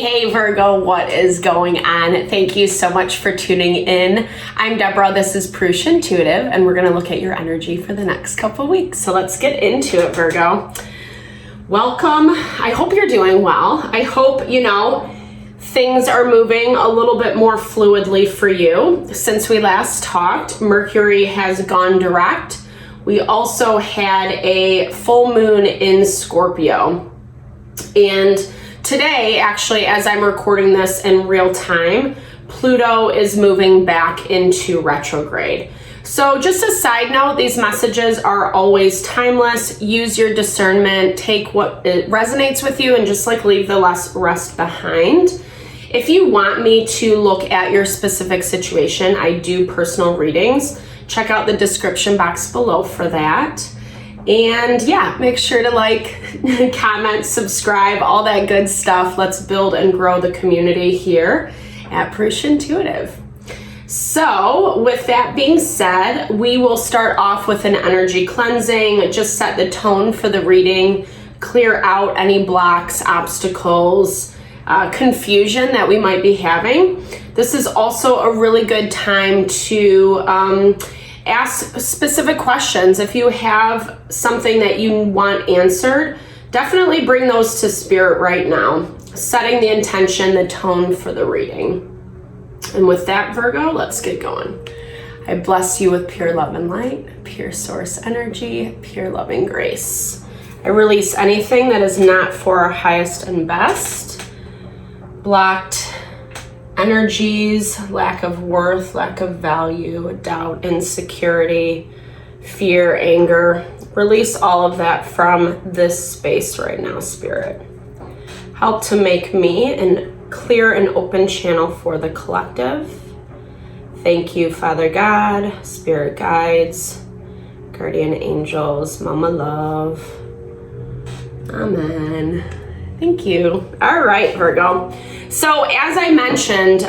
Hey Virgo, what is going on? Thank you so much for tuning in. I'm Deborah, this is Purusha Intuitive, and we're going to look at your energy for the next couple weeks. So let's get into it, Virgo. Welcome. I hope you're doing well. I hope, things are moving a little bit more fluidly for you. Since we last talked, Mercury has gone direct. We also had a full moon in Scorpio. And today, actually, as I'm recording this in real time, Pluto is moving back into retrograde. So just a side note, these messages are always timeless. Use your discernment, take what it resonates with you, and just leave the rest behind. If you want me to look at your specific situation, I do personal readings. Check out the description box below for that. And yeah, make sure to comment, subscribe, all that good stuff. Let's build and grow the community here at Purusha Intuitive. So with that being said, we will start off with an energy cleansing, just set the tone for the reading, clear out any blocks, obstacles, confusion that we might be having. This is also a really good time to ask specific questions. If you have something that you want answered, definitely bring those to spirit right now, setting the intention, the tone for the reading. And with that, Virgo, let's get going. I bless you with pure love and light, pure source energy, pure loving grace. I release anything that is not for our highest and best, blocked energies, lack of worth, lack of value, doubt, insecurity, fear, anger. Release all of that from this space right now, Spirit. Help to make me a clear and open channel for the collective. Thank you, Father God, Spirit guides, guardian angels, Mama Love. Amen. Thank you. All right, Virgo. So as I mentioned,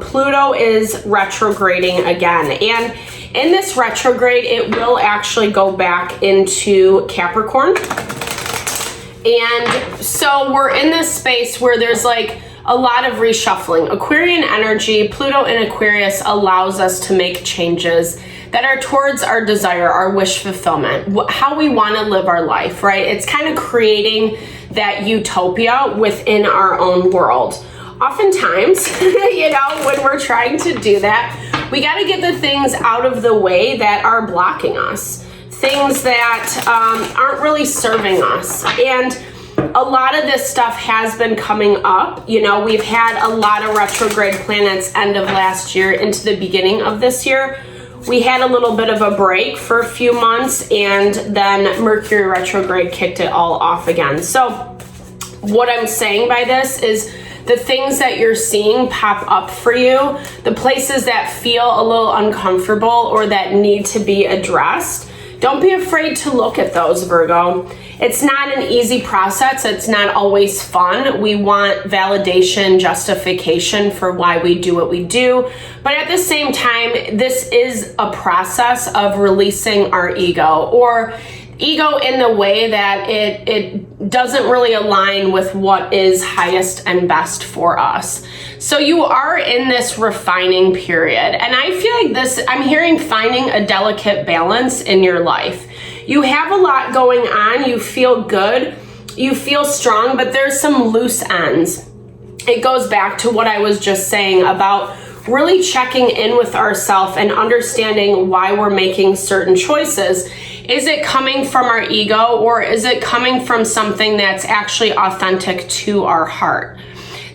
Pluto is retrograding again. And in this retrograde, it will actually go back into Capricorn. And so we're in this space where there's a lot of reshuffling. Aquarian energy, Pluto in Aquarius allows us to make changes that are towards our desire, our wish fulfillment, how we want to live our life, right? It's kind of creating that utopia within our own world. Oftentimes, when we're trying to do that, we got to get the things out of the way that are blocking us, things that aren't really serving us. And a lot of this stuff has been coming up. We've had a lot of retrograde planets end of last year into the beginning of this year. We had a little bit of a break for a few months, and then Mercury retrograde kicked it all off again. So what I'm saying by this is the things that you're seeing pop up for you, the places that feel a little uncomfortable or that need to be addressed, don't be afraid to look at those, Virgo. It's not an easy process. It's not always fun. We want validation, justification for why we do what we do. But at the same time, this is a process of releasing our ego, or ego in the way that it doesn't really align with what is highest and best for us. So you are in this refining period. And I feel like I'm hearing finding a delicate balance in your life. You have a lot going on. You feel good. You feel strong, but there's some loose ends. It goes back to what I was just saying about really checking in with ourselves and understanding why we're making certain choices. Is it coming from our ego, or is it coming from something that's actually authentic to our heart?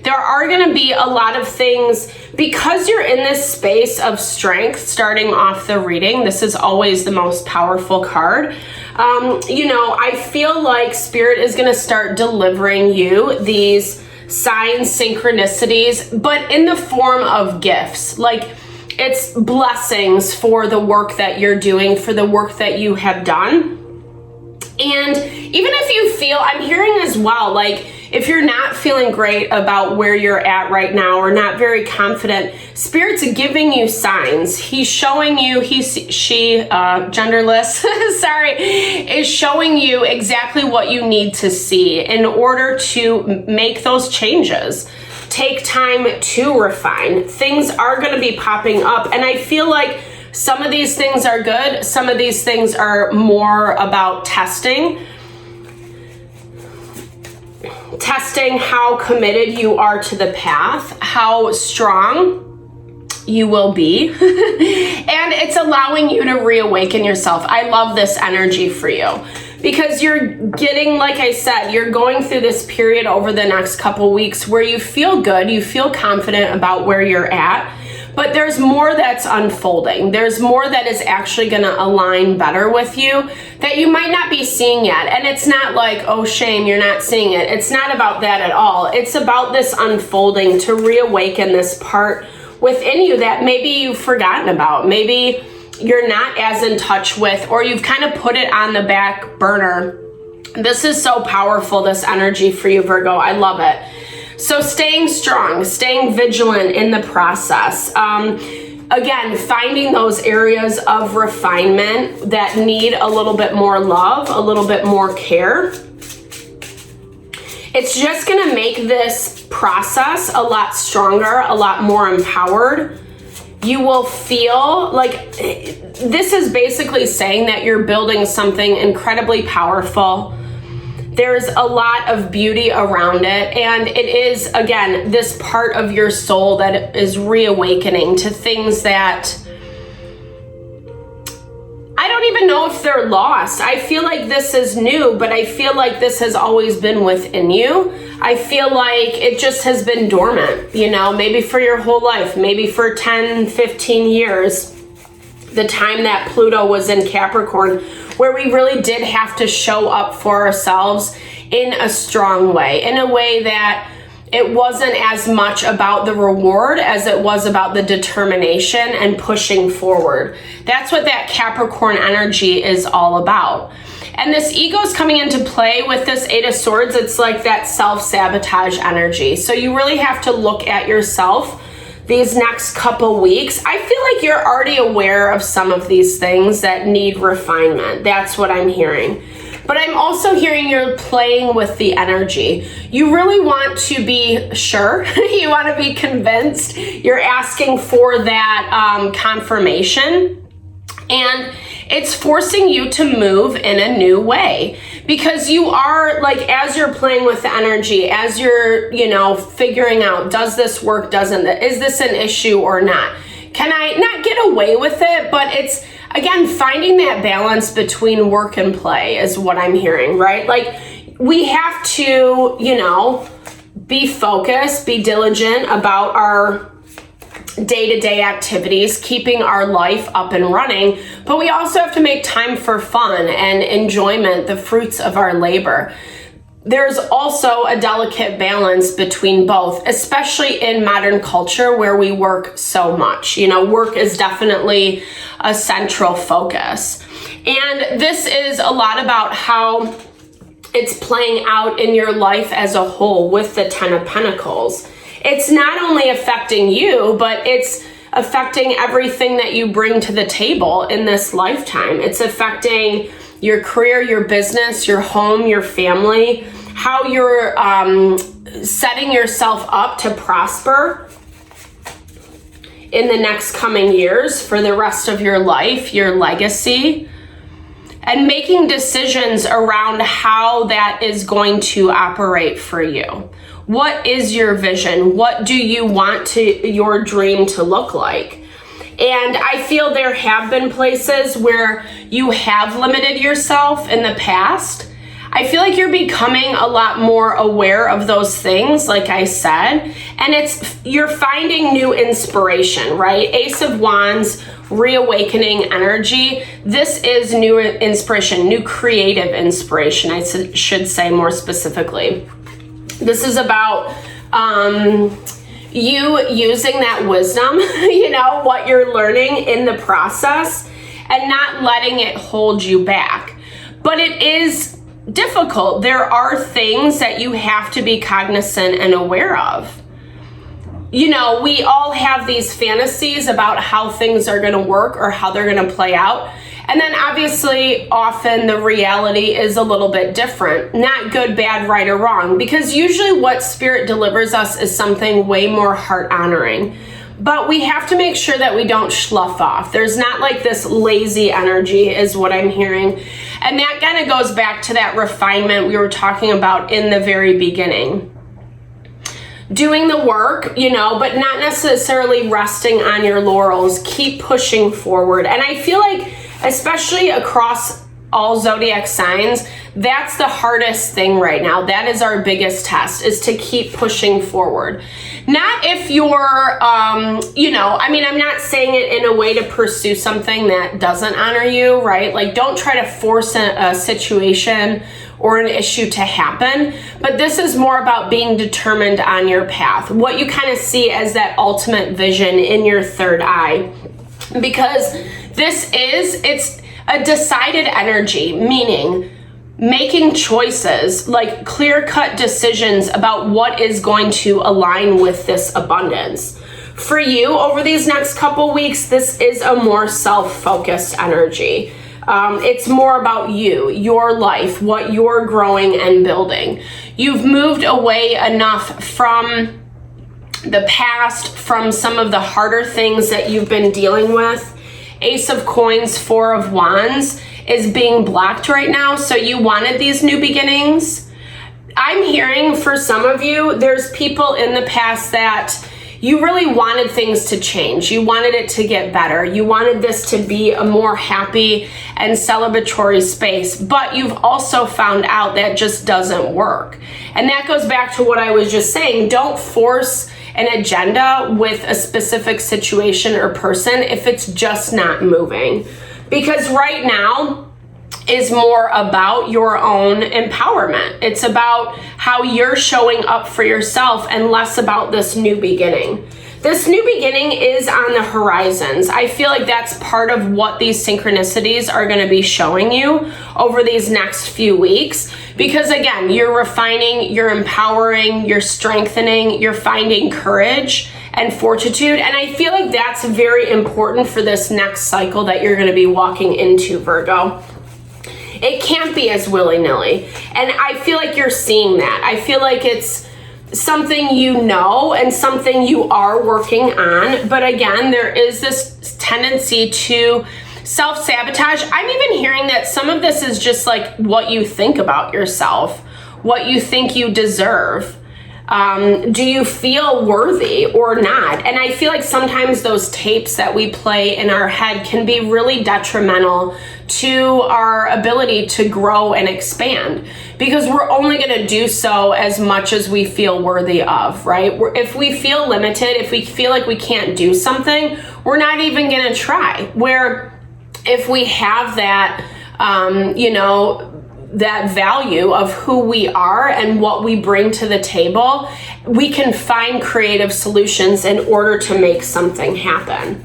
There are going to be a lot of things, because you're in this space of strength starting off the reading. This is always the most powerful card. I feel like Spirit is going to start delivering you these signs, synchronicities, but in the form of gifts. It's blessings for the work that you're doing, for the work that you have done. And even if you feel, I'm hearing as well, if you're not feeling great about where you're at right now, or not very confident, Spirit's giving you signs. He's showing you, genderless, is showing you exactly what you need to see in order to make those changes, take time to refine. Things are going to be popping up, and I feel like some of these things are good. Some of these things are more about testing how committed you are to the path, how strong you will be, and it's allowing you to reawaken yourself. I love this energy for you because you're getting, like I said, you're going through this period over the next couple weeks where you feel good, you feel confident about where you're at, but there's more that's unfolding. There's more that is actually going to align better with you that you might not be seeing yet. And it's not like, oh, shame, you're not seeing it. It's not about that at all. It's about this unfolding to reawaken this part within you that maybe you've forgotten about. Maybe you're not as in touch with, or you've kind of put it on the back burner. This is so powerful, this energy for you, Virgo. I love it. So staying strong, staying vigilant in the process. Again, finding those areas of refinement that need a little bit more love, a little bit more care. It's just going to make this process a lot stronger, a lot more empowered. You will feel like this is basically saying that you're building something incredibly powerful. There's a lot of beauty around it, and it is, again, this part of your soul that is reawakening to things that I don't even know if they're lost. I feel like this is new, but I feel like this has always been within you. I feel like it just has been dormant, you know, maybe for your whole life, maybe for 10, 15 years, the time that Pluto was in Capricorn, where we really did have to show up for ourselves in a strong way, in a way that it wasn't as much about the reward as it was about the determination and pushing forward. That's what that Capricorn energy is all about. And this ego is coming into play with this Eight of Swords. It's like that self-sabotage energy. So you really have to look at yourself these next couple weeks. I feel like you're already aware of some of these things that need refinement. That's what I'm hearing. But I'm also hearing you're playing with the energy. You really want to be sure. You want to be convinced. You're asking for that confirmation. And it's forcing you to move in a new way, because you are, like, as you're playing with the energy, as you're, you know, figuring out, does this work, doesn't it? Is this an issue or not? Can I not get away with it? But it's, again, finding that balance between work and play is what I'm hearing, right? Like, we have to, you know, be focused, be diligent about our day-to-day activities, keeping our life up and running, but we also have to make time for fun and enjoyment, the fruits of our labor. There's also a delicate balance between both, especially in modern culture where we work so much. You know, work is definitely a central focus. And this is a lot about how it's playing out in your life as a whole with the Ten of Pentacles. It's not only affecting you, but it's affecting everything that you bring to the table in this lifetime. It's affecting your career, your business, your home, your family, how you're setting yourself up to prosper in the next coming years for the rest of your life, your legacy, and making decisions around how that is going to operate for you. What is your vision? What do you want your dream to look like? And I feel there have been places where you have limited yourself in the past. I feel like you're becoming a lot more aware of those things, like I said, and you're finding new inspiration, right? Ace of Wands, reawakening energy. This is new inspiration, new creative inspiration, I should say more specifically. This is about you using that wisdom, you know, what you're learning in the process, and not letting it hold you back. But it is difficult. There are things that you have to be cognizant and aware of. You know, we all have these fantasies about how things are going to work or how they're going to play out. And then obviously often the reality is a little bit different. Not good, bad, right, or wrong, because usually what spirit delivers us is something way more heart honoring. But we have to make sure that we don't slough off. There's not like this lazy energy is what I'm hearing. And that kind of goes back to that refinement we were talking about in the very beginning. Doing the work, you know, but not necessarily resting on your laurels. Keep pushing forward. And I feel like, especially across all zodiac signs, that's the hardest thing right now. That is our biggest test, is to keep pushing forward. Not if you're, you know, I mean, I'm not saying it in a way to pursue something that doesn't honor you, right? Like, don't try to force a situation or an issue to happen, but this is more about being determined on your path. What you kind of see as that ultimate vision in your third eye, because it's a decided energy, meaning making choices, like clear-cut decisions about what is going to align with this abundance. For you, over these next couple weeks, this is a more self-focused energy. It's more about you, your life, what you're growing and building. You've moved away enough from the past, from some of the harder things that you've been dealing with. Ace of Coins, Four of Wands is being blocked right now. So you wanted these new beginnings. I'm hearing for some of you, there's people in the past that you really wanted things to change. You wanted it to get better. You wanted this to be a more happy and celebratory space, but you've also found out that just doesn't work. And that goes back to what I was just saying. Don't force an agenda with a specific situation or person if it's just not moving. Because right now is more about your own empowerment. It's about how you're showing up for yourself and less about this new beginning. This new beginning is on the horizons. I feel like that's part of what these synchronicities are going to be showing you over these next few weeks. Because again, you're refining, you're empowering, you're strengthening, you're finding courage and fortitude. And I feel like that's very important for this next cycle that you're going to be walking into, Virgo. It can't be as willy-nilly. And I feel like you're seeing that. I feel like it's something you know and something you are working on. But again, there is this tendency to self-sabotage. I'm even hearing that some of this is just like what you think about yourself, what you think you deserve. Do you feel worthy or not? And I feel like sometimes those tapes that we play in our head can be really detrimental to our ability to grow and expand, because we're only going to do so as much as we feel worthy of, right? If we feel limited, if we feel like we can't do something, we're not even going to try. Where if we have that, you know, that value of who we are and what we bring to the table, we can find creative solutions in order to make something happen.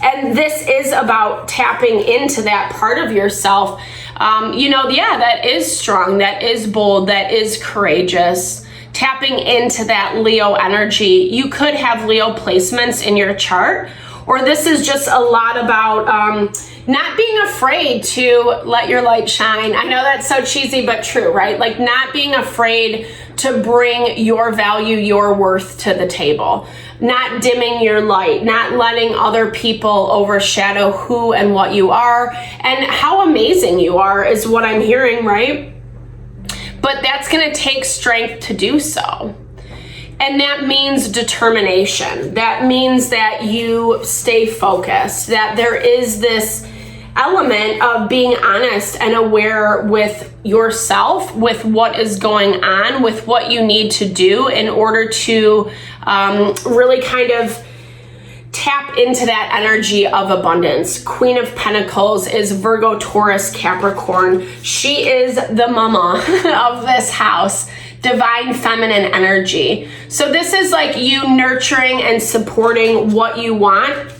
And this is about tapping into that part of yourself. You know, yeah, that is strong, that is bold, that is courageous. Tapping into that Leo energy. You could have Leo placements in your chart, or this is just a lot about not being afraid to let your light shine. I know that's so cheesy, but true, right? Like not being afraid to bring your value, your worth to the table. Not dimming your light, not letting other people overshadow who and what you are and how amazing you are is what I'm hearing, right? But that's going to take strength to do so. And that means determination. That means that you stay focused, that there is this element of being honest and aware with yourself, with what is going on, with what you need to do in order to really kind of tap into that energy of abundance. Queen of Pentacles is Virgo, Taurus, Capricorn. She is the mama of this house. Divine feminine energy. So this is like you nurturing and supporting what you want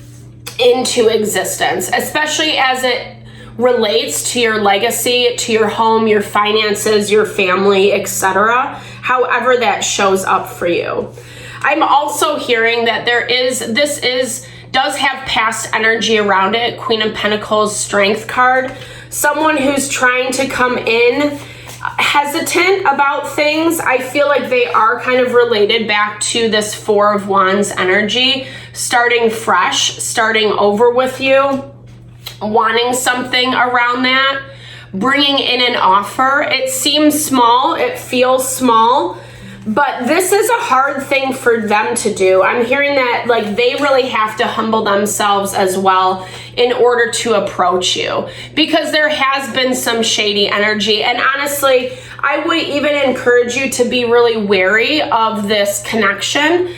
into existence, especially as it relates to your legacy, to your home, your finances, your family, etc. However that shows up for you. I'm also hearing that this is does have past energy around it. Queen of Pentacles, Strength card. Someone who's trying to come in hesitant about things. I feel like they are kind of related back to this Four of Wands energy, starting fresh, starting over with you, wanting something around that, bringing in an offer. It seems small, it feels small, but this is a hard thing for them to do. I'm hearing that like they really have to humble themselves as well in order to approach you, because there has been some shady energy. And honestly, I would even encourage you to be really wary of this connection.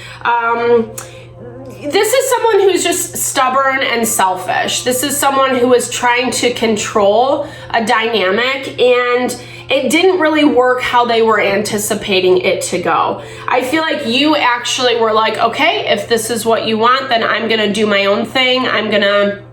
This is someone who's just stubborn and selfish. This is someone who is trying to control a dynamic, and it didn't really work how they were anticipating it to go. I feel like you actually were like, okay, if this is what you want, then I'm gonna do my own thing. I'm gonna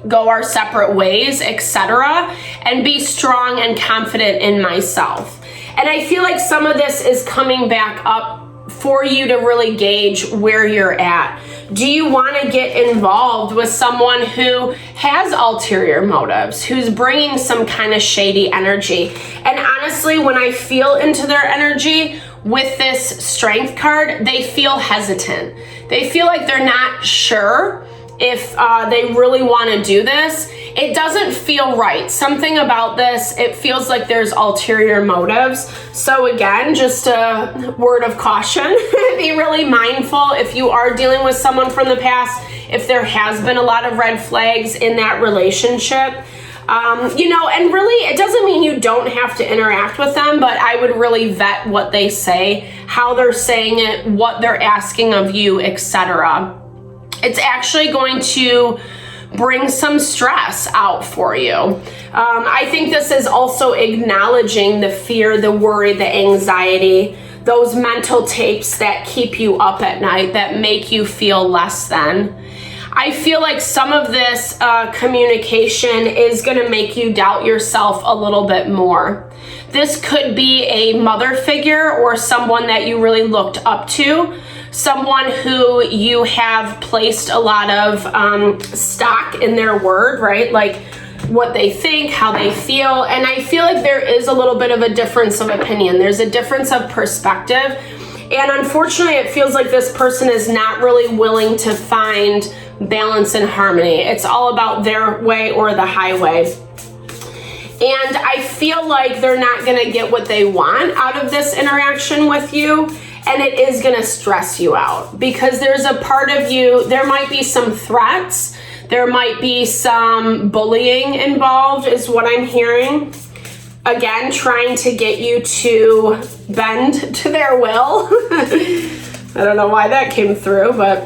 go our separate ways, etc., and be strong and confident in myself. And I feel like some of this is coming back up for you to really gauge where you're at. Do you want to get involved with someone who has ulterior motives, who's bringing some kind of shady energy? And honestly, when I feel into their energy with this Strength card, they feel hesitant. They feel like they're not sure if they really want to do this. It doesn't feel right. Something about this, it feels like there's ulterior motives. So again, just a word of caution. Be really mindful if you are dealing with someone from the past, if there has been a lot of red flags in that relationship. You know, and really, it doesn't mean you don't have to interact with them, but I would really vet what they say, how they're saying it, what they're asking of you, etc. It's actually going to bring some stress out for you. I think this is also acknowledging the fear, the worry, the anxiety, those mental tapes that keep you up at night, that make you feel less than. I feel like some of this communication is going to make you doubt yourself a little bit more. This could be a mother figure or someone that you really looked up to, someone who you have placed a lot of stock in their word, right? Like what they think, how they feel. And I feel like there is a little bit of a difference of opinion. There's a difference of perspective. And unfortunately, it feels like this person is not really willing to find balance and harmony. It's all about their way or the highway. And I feel like they're not going to get what they want out of this interaction with you. And it is going to stress you out, because there's a part of you, there might be some threats. There might be some bullying involved, is what I'm hearing. Again, trying to get you to bend to their will. I don't know why that came through, but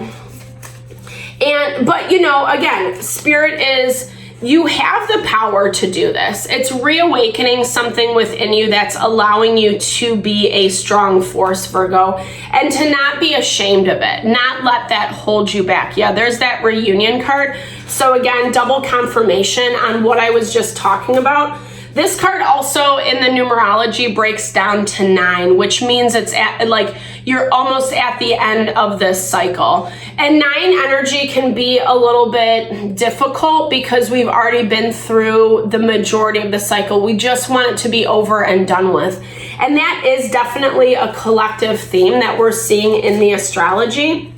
you know, again, Spirit is, you have the power to do this. It's reawakening something within you that's allowing you to be a strong force, Virgo, and to not be ashamed of it, not let that hold you back. Yeah, there's that reunion card. So again, double confirmation on what I was just talking about. This card also in the numerology breaks down to 9, which means it's at like you're almost at the end of this cycle. And 9 energy can be a little bit difficult because we've already been through the majority of the cycle. We just want it to be over and done with. And that is definitely a collective theme that we're seeing in the astrology.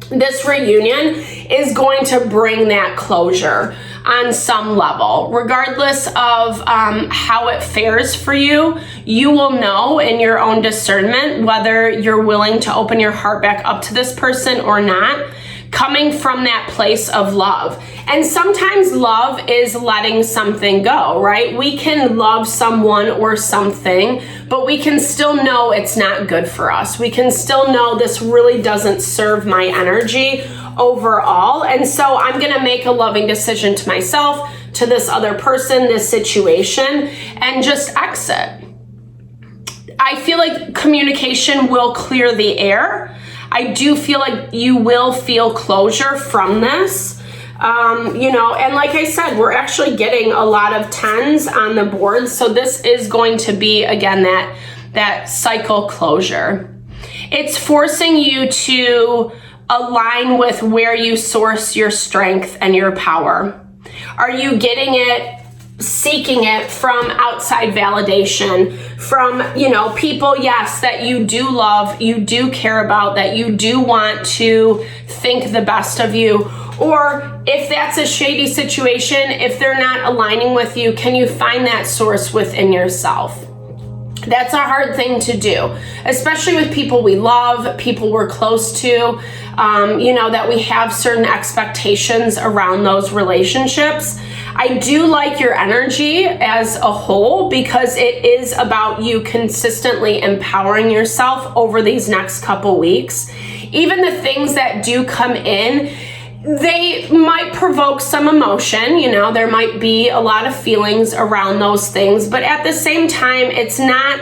This reunion is going to bring that closure on some level. Regardless of how it fares for you, you will know in your own discernment whether you're willing to open your heart back up to this person or not, coming from that place of love. And sometimes love is letting something go, right? We can love someone or something, but we can still know it's not good for us. We can still know this really doesn't serve my energy overall. And so I'm going to make a loving decision to myself, to this other person, this situation, and just exit. I feel like communication will clear the air. I do feel like you will feel closure from this. You know, and like I said, we're actually getting a lot of 10s on the board. So this is going to be, again, that cycle closure. It's forcing you to align with where you source your strength and your power? Are you getting it, seeking it from outside validation, from, you know, people, yes, that you do love, you do care about, that you do want to think the best of you? Or if that's a shady situation, if they're not aligning with you, can you find that source within yourself? That's a hard thing to do, especially with people we love, people we're close to, you know, that we have certain expectations around those relationships. I do like your energy as a whole because it is about you consistently empowering yourself over these next couple weeks. Even the things that do come in, they might provoke some emotion, you know, there might be a lot of feelings around those things, but at the same time, it's not,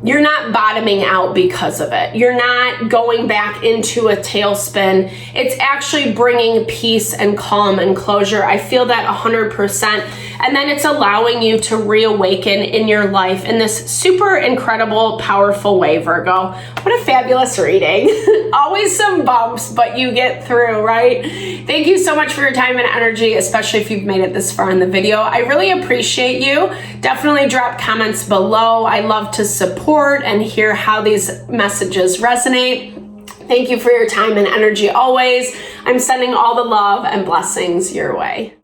you're not bottoming out because of it. You're not going back into a tailspin. It's actually bringing peace and calm and closure. I feel that 100%. And then it's allowing you to reawaken in your life in this super incredible, powerful way, Virgo. What a fabulous reading. Always some bumps, but you get through, right? Thank you so much for your time and energy, especially if you've made it this far in the video. I really appreciate you. Definitely drop comments below. I love to support and hear how these messages resonate. Thank you for your time and energy always. I'm sending all the love and blessings your way.